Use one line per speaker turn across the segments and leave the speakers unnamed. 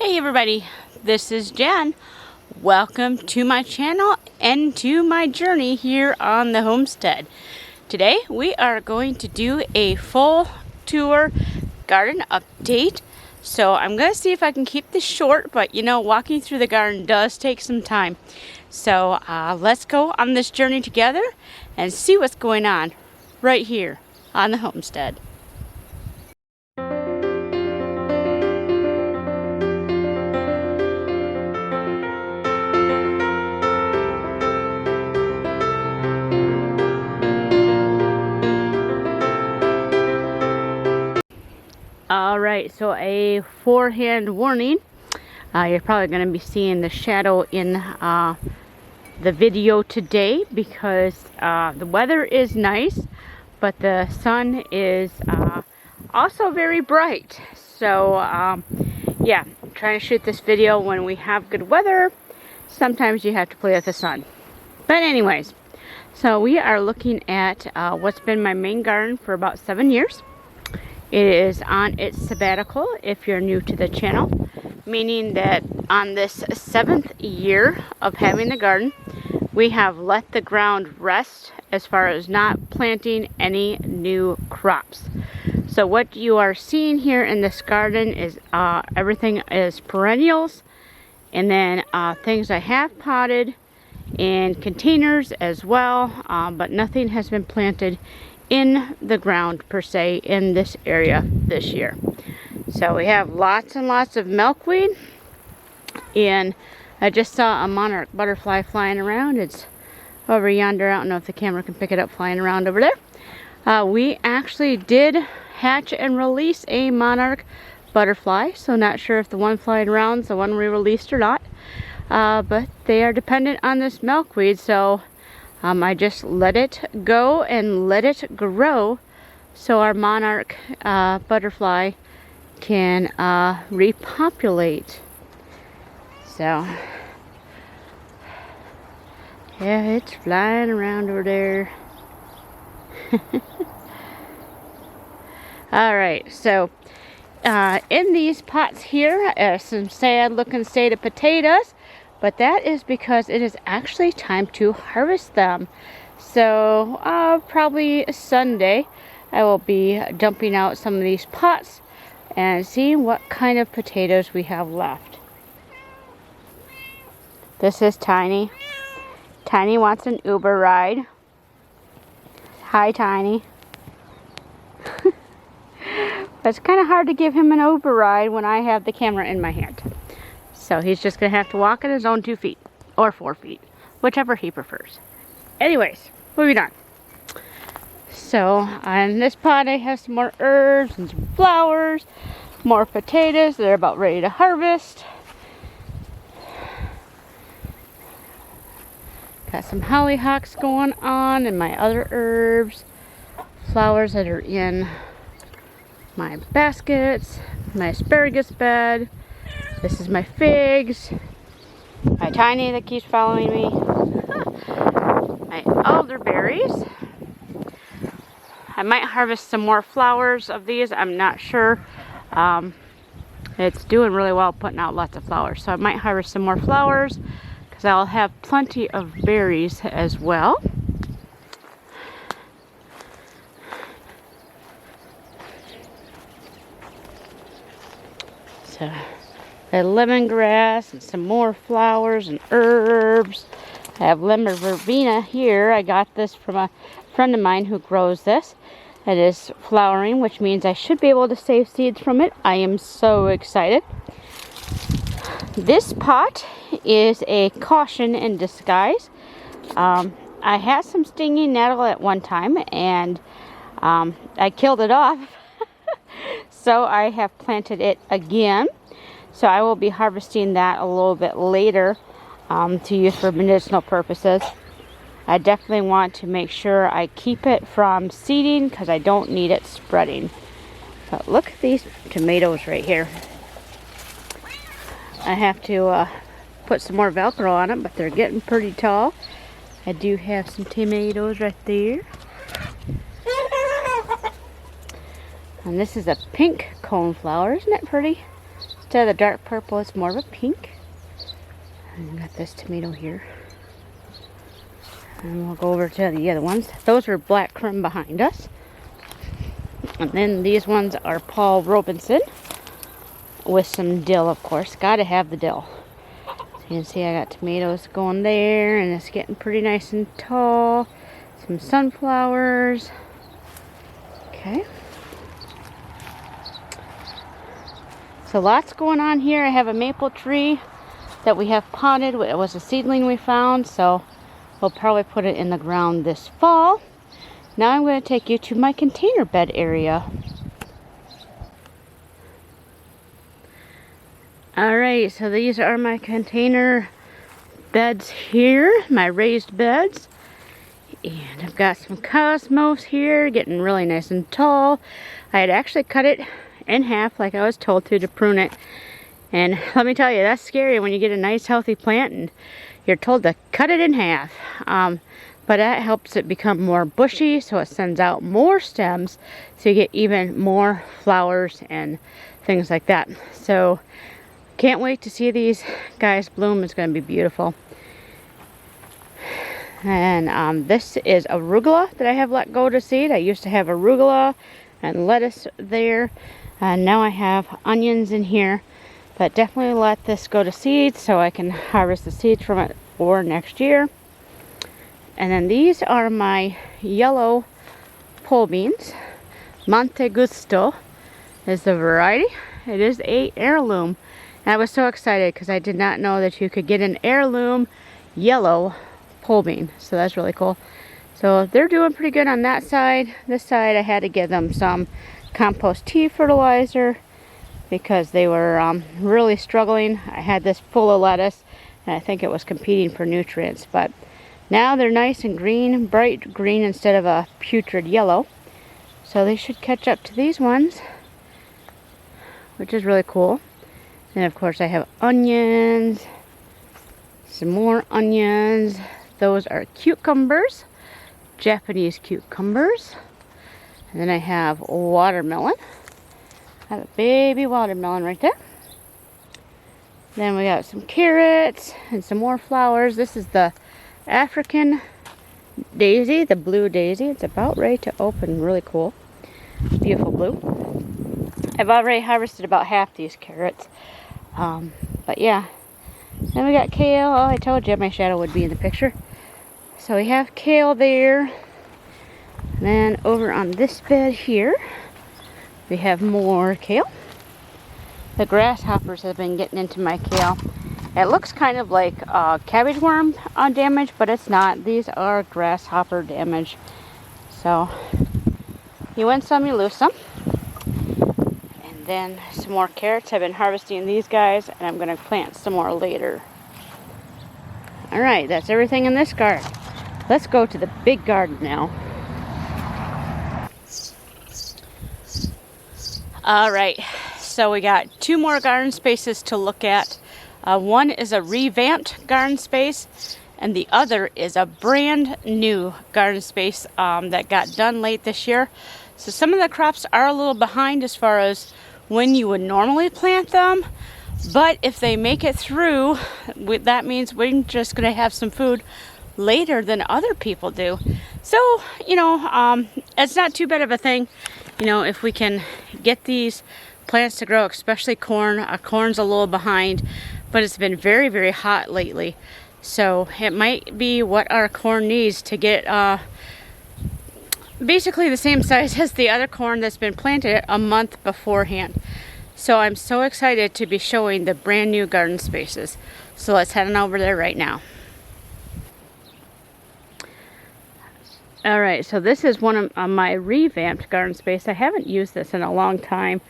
Hey everybody, this is Jen. Welcome to my channel and to my journey here on the homestead. Today we are going to do a full tour garden update. So I'm going to see if I can keep this short, but you know, walking through the garden does take some time. So let's go on this journey together and see what's going on right here on the homestead. Alright, so a forehand warning. You're probably going to be seeing the shadow in the video today because the weather is nice, but the sun is also very bright. So yeah, I'm trying to shoot this video when we have good weather. Sometimes you have to play with the sun. But anyways, so we are looking at what's been my main garden for about 7 years. It is on its sabbatical if you're new to the channel, meaning that on this 7th year of having the garden, we have let the ground rest as far as not planting any new crops. So what you are seeing here in this garden is everything is perennials, and then things I have potted in containers as well, but nothing has been planted in the ground per se in this area this year. So we have lots and lots of milkweed, and I just saw a monarch butterfly flying around. It's over yonder. I don't know if the camera can pick it up, flying around over there. We actually did hatch and release a monarch butterfly, so not sure if the one flying around is the one we released or not, but they are dependent on this milkweed, so I just let it go and let it grow so our monarch butterfly can repopulate. So yeah, it's flying around over there. Alright, so in these pots here are some sad looking state potatoes. But that is because it is actually time to harvest them. So probably Sunday I will be dumping out some of these pots and seeing what kind of potatoes we have left. This is Tiny. Tiny wants an Uber ride. Hi, Tiny. But it's kind of hard to give him an Uber ride when I have the camera in my hand. So he's just going to have to walk at his own 2 feet, or 4 feet, whichever he prefers. Anyways, moving on. So on this pot I have some more herbs and some flowers, more potatoes that are about ready to harvest. Got some hollyhocks going on and my other herbs, flowers that are in my baskets, my asparagus bed. This is my figs, my Tiny that keeps following me, my elderberries. I might harvest some more flowers of these, I'm not sure. It's doing really well putting out lots of flowers, so I might harvest some more flowers because I'll have plenty of berries as well. So lemongrass and some more flowers and herbs. I have lemon verbena here. I got this from a friend of mine who grows this. It is flowering, which means I should be able to save seeds from it. I am so excited. This pot is a caution in disguise. I had some stinging nettle at one time and I killed it off. So I have planted it again. So I will be harvesting that a little bit later to use for medicinal purposes. I definitely want to make sure I keep it from seeding because I don't need it spreading. But look at these tomatoes right here. I have to put some more Velcro on them, but they're getting pretty tall. I do have some tomatoes right there. And this is a pink coneflower, isn't it pretty? instead of the dark purple, it's more of a pink. And I got this tomato here. And we'll go over to the other ones. Those are black crumb behind us. And then these ones are Paul Robinson with some dill, of course. Gotta have the dill. So you can see I got tomatoes going there, and it's getting pretty nice and tall. Some sunflowers. Okay. So lots going on here. I have a maple tree that we have potted. It was a seedling we found, so we'll probably put it in the ground this fall. Now I'm going to take you to my container bed area. Alright, so these are my container beds here, my raised beds. And I've got some cosmos here, getting really nice and tall. I had actually cut it in half like I was told to prune it. And let me tell you, that's scary when you get a nice healthy plant and you're told to cut it in half. But that helps it become more bushy, so it sends out more stems, so you get even more flowers and things like that. So can't wait to see these guys bloom. It's going to be beautiful. And this is arugula that I have let go to seed. I used to have arugula and lettuce there, and now I have onions in here. But definitely let this go to seed so I can harvest the seeds from it for next year. And then these are my yellow pole beans. Monte Gusto is the variety. It is a heirloom. And I was so excited because I did not know that you could get an heirloom yellow pole bean. So that's really cool. So they're doing pretty good on that side. This side I had to give them some compost tea fertilizer because they were really struggling. I had this full of lettuce and I think it was competing for nutrients. But now they're nice and green, bright green instead of a putrid yellow. So they should catch up to these ones, which is really cool. And of course I have onions, some more onions. Those are cucumbers, Japanese cucumbers. And then I have watermelon. I have a baby watermelon right there. Then we got some carrots and some more flowers. This is the African daisy, the blue daisy. It's about ready to open, really cool. Beautiful blue. I've already harvested about half these carrots. But yeah. Then we got kale. Oh, I told you my shadow would be in the picture. So we have kale there. And then over on this bed here, we have more kale. The grasshoppers have been getting into my kale. It looks kind of like cabbage worm damage, but it's not. These are grasshopper damage. So you win some, you lose some. And then some more carrots. I've been harvesting these guys, and I'm going to plant some more later. Alright, that's everything in this garden. Let's go to the big garden now. Alright, so we got two more garden spaces to look at. One is a revamped garden space, and the other is a brand new garden space that got done late this year. So some of the crops are a little behind as far as when you would normally plant them, but if they make it through, that means we're just going to have some food later than other people do. So, you know, it's not too bad of a thing, you know, if we can get these plants to grow, especially corn. Corn's a little behind, but it's been very, very hot lately. So it might be what our corn needs to get basically the same size as the other corn that's been planted a month beforehand. So I'm so excited to be showing the brand new garden spaces. So let's head on over there right now. Alright, so this is one of my revamped garden space. I haven't used this in a long time,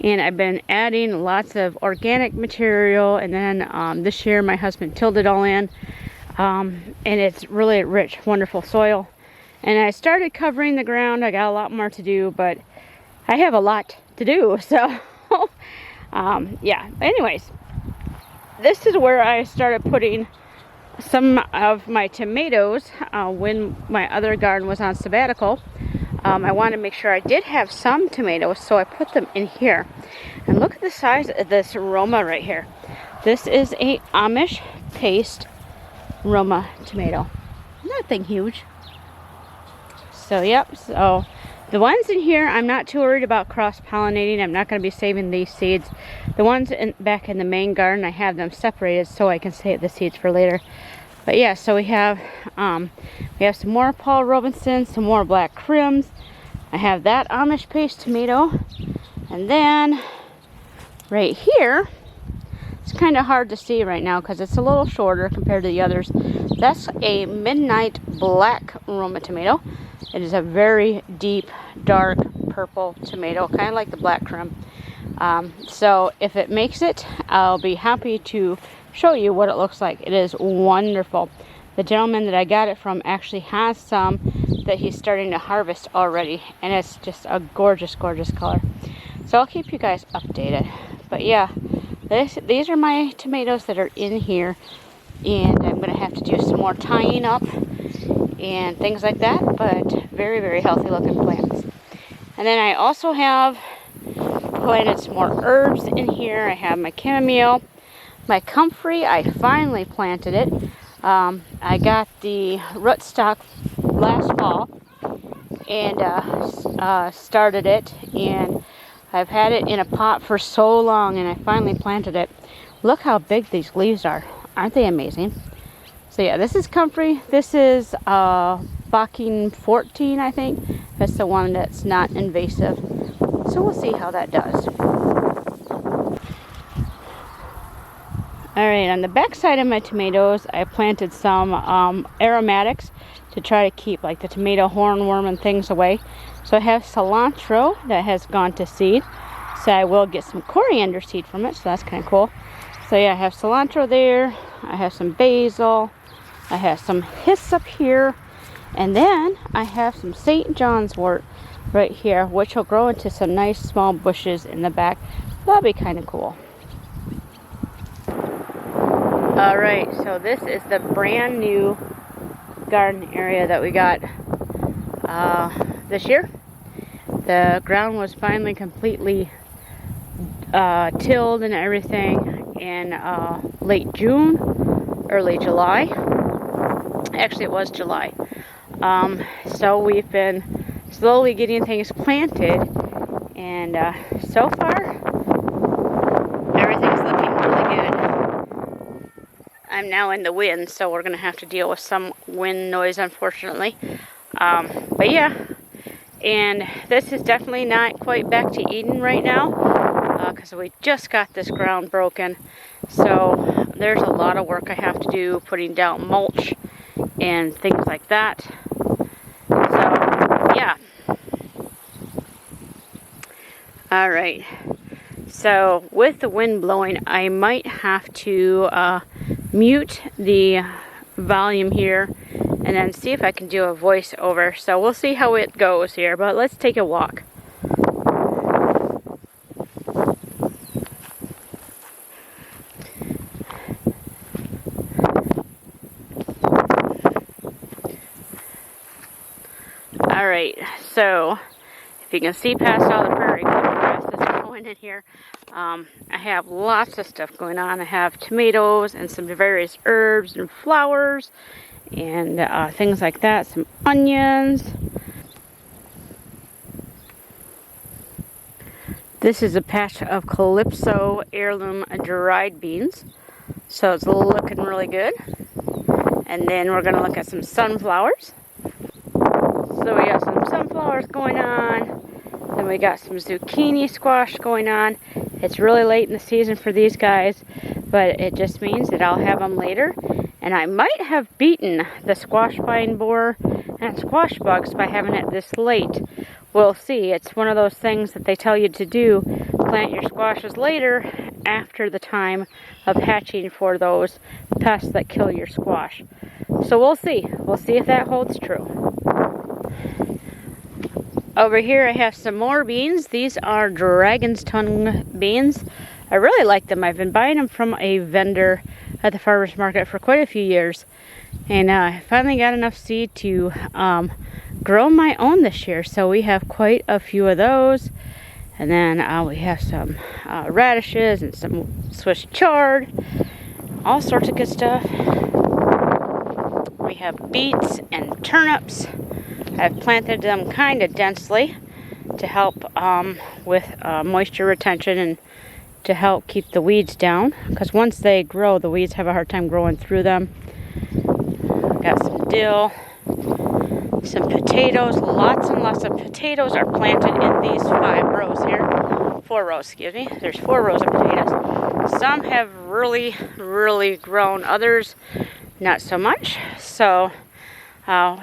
and I've been adding lots of organic material, and then this year my husband tilled it all in, and it's really rich, wonderful soil. And I started covering the ground. I got a lot more to do, but I have a lot to do, so yeah. Anyways, this is where I started putting some of my tomatoes when my other garden was on sabbatical. I wanted to make sure I did have some tomatoes, so I put them in here. And look at the size of this Roma right here. This is a Amish paste Roma tomato. Nothing huge. So yep, so the ones in here, I'm not too worried about cross-pollinating. I'm not going to be saving these seeds. The ones back in the main garden, I have them separated so I can save the seeds for later. But yeah, so we have some more Paul Robinson, some more black crims. I have that Amish paste tomato. And then right here, it's kind of hard to see right now because it's a little shorter compared to the others. That's a midnight black Roma tomato. It is a very deep, dark purple tomato, kind of like the black crim. So if it makes it, I'll be happy to show you what it looks like. It is wonderful. The gentleman that I got it from actually has some that he's starting to harvest already, and it's just a gorgeous, gorgeous color. So I'll keep you guys updated. But yeah, these are my tomatoes that are in here, and I'm going to have to do some more tying up and things like that, but very, very healthy looking plants. And then I also have planted some more herbs in here. I have my chamomile, my comfrey. I finally planted it. I got the rootstock last fall and started it, and I've had it in a pot for so long, and I finally planted it. Look how big these leaves are. Aren't they amazing? So yeah, this is comfrey. This is Bocking 14, I think. That's the one that's not invasive. So we'll see how that does. Alright, on the back side of my tomatoes, I planted some aromatics to try to keep like the tomato hornworm and things away. So I have cilantro that has gone to seed. So I will get some coriander seed from it, so that's kind of cool. So yeah, I have cilantro there. I have some basil. I have some hyssop here. And then I have some St. John's wort right here, which will grow into some nice small bushes in the back. That'll be kind of cool. Alright, so this is the brand new garden area that we got this year. The ground was finally completely tilled and everything in late June, early July. Actually, it was July. So we've been slowly getting things planted, and so far everything's looking really good. I'm now in the wind, so we're going to have to deal with some wind noise, unfortunately. But yeah, and this is definitely not quite back to Eden right now, because we just got this ground broken. So there's a lot of work I have to do, putting down mulch and things like that. So yeah. Alright, so with the wind blowing, I might have to mute the volume here and then see if I can do a voiceover. So we'll see how it goes here, but let's take a walk. Alright, so if you can see past all the prairie grass that's growing in here, I have lots of stuff going on. I have tomatoes and some various herbs and flowers and things like that, some onions. This is a patch of Calypso heirloom dried beans, so it's looking really good. And then we're going to look at some sunflowers. So we got some sunflowers going on. Then we got some zucchini squash going on. It's really late in the season for these guys, but it just means that I'll have them later. And I might have beaten the squash vine borer and squash bugs by having it this late. We'll see. It's one of those things that they tell you to do. Plant your squashes later after the time of hatching for those pests that kill your squash. So we'll see. We'll see if that holds true. Over here I have some more beans. These are dragon's tongue beans. I really like them. I've been buying them from a vendor at the farmer's market for quite a few years. And I finally got enough seed to grown my own this year. So we have quite a few of those. And then we have some radishes and some Swiss chard. All sorts of good stuff. We have beets and turnips. I've planted them kind of densely to help with moisture retention and to help keep the weeds down. Because once they grow, the weeds have a hard time growing through them. Got some dill. Some potatoes, lots and lots of potatoes are planted in these 5 rows here. 4 rows, excuse me. There's 4 rows of potatoes. Some have really, really grown. Others, not so much. So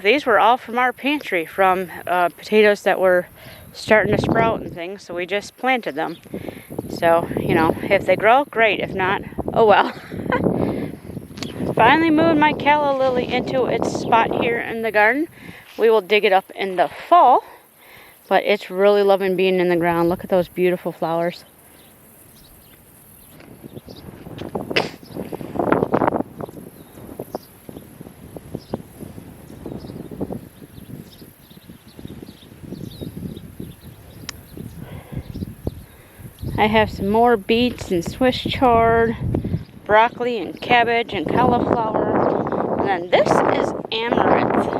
these were all from our pantry, from potatoes that were starting to sprout and things. So we just planted them. So, you know, if they grow, great. If not, oh well. Finally moved my calla lily into its spot here in the garden. We will dig it up in the fall, but it's really loving being in the ground. Look at those beautiful flowers. I have some more beets and Swiss chard, broccoli and cabbage and cauliflower. And then this is amaranth.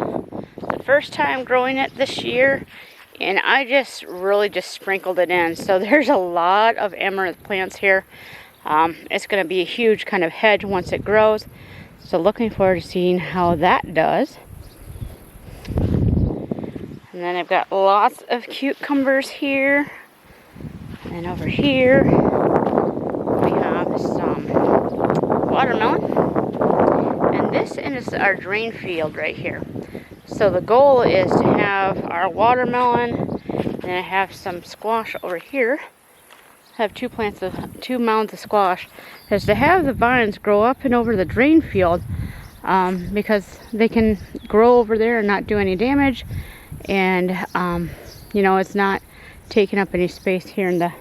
The first time growing it this year, and I just really sprinkled it in. So there's a lot of amaranth plants here. It's going to be a huge kind of hedge once it grows. So looking forward to seeing how that does. And then I've got lots of cucumbers here. And then over here, we have some watermelon. And this is our drain field right here. So the goal is to have our watermelon, and I have some squash over here. I have 2 mounds of squash. Is to have the vines grow up and over the drain field, because they can grow over there and not do any damage. And you know, it's not taking up any space here in the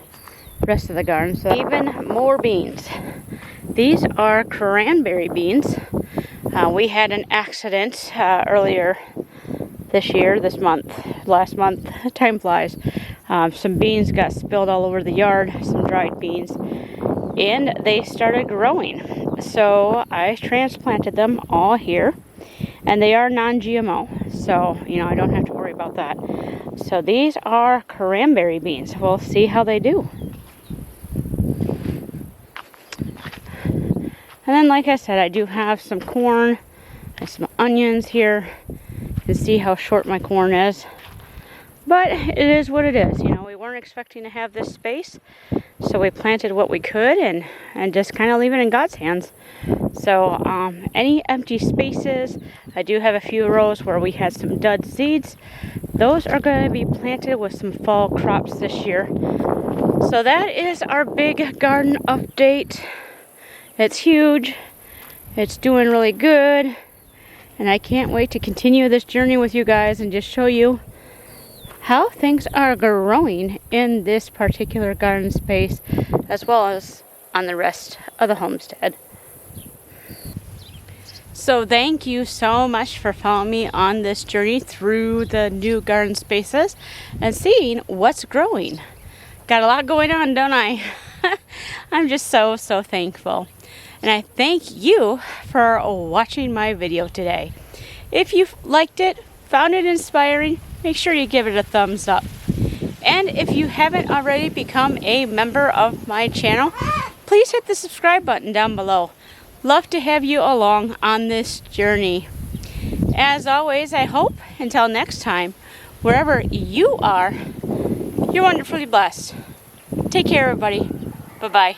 rest of the garden. So even more beans. These are cranberry beans. We had an accident earlier this year, last month, time flies. Some beans got spilled all over the yard, some dried beans, and they started growing. So I transplanted them all here, and they are non-GMO, so you know, I don't have to worry about that. So these are cranberry beans. We'll see how they do. And then, like I said, I do have some corn and some onions here. You can see how short my corn is. But it is what it is. You know, we weren't expecting to have this space. So we planted what we could and just kind of leave it in God's hands. So any empty spaces, I do have a few rows where we had some dud seeds. Those are going to be planted with some fall crops this year. So that is our big garden update. It's huge. It's doing really good. And I can't wait to continue this journey with you guys and just show you how things are growing in this particular garden space, as well as on the rest of the homestead. So thank you so much for following me on this journey through the new garden spaces and seeing what's growing. Got a lot going on, don't I? I'm just so thankful. And I thank you for watching my video today. If you liked it, found it inspiring, make sure you give it a thumbs up. And if you haven't already become a member of my channel, please hit the subscribe button down below. Love to have you along on this journey. As always, I hope, until next time, wherever you are, you're wonderfully blessed. Take care, everybody. Bye-bye.